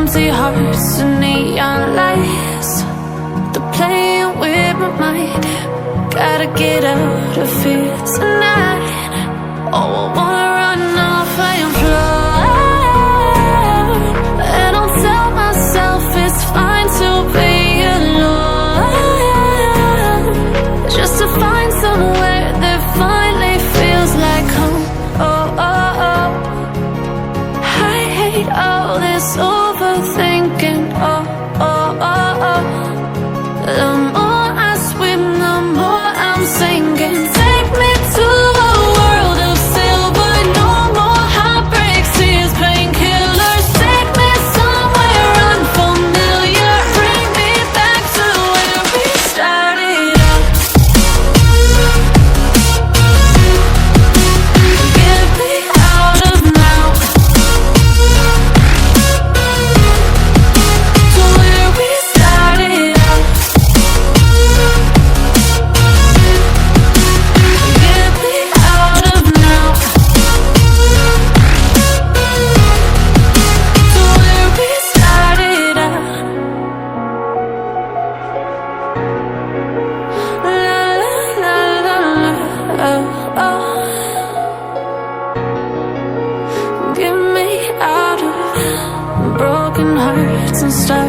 empty hearts and neon lights. They're playing with my mind. Gotta get out of here tonight. Oh, I wanna run off and fly. And I'll tell myself it's fine to be alone, just to find somewhere that finally feels like home. Oh, oh, oh. I hate all this overthinking. Oh, oh, oh, oh. The more I swim, the more I'm sinking. Take me to a world of silver. No more heartbreaks, tears, painkillers. Take me somewhere unfamiliar. Bring me back to where we started out. Get me out of now, to where we started out. Get me out of now, to where we started out. La la la la, oh, oh. Get me out of broken hearts and stuff.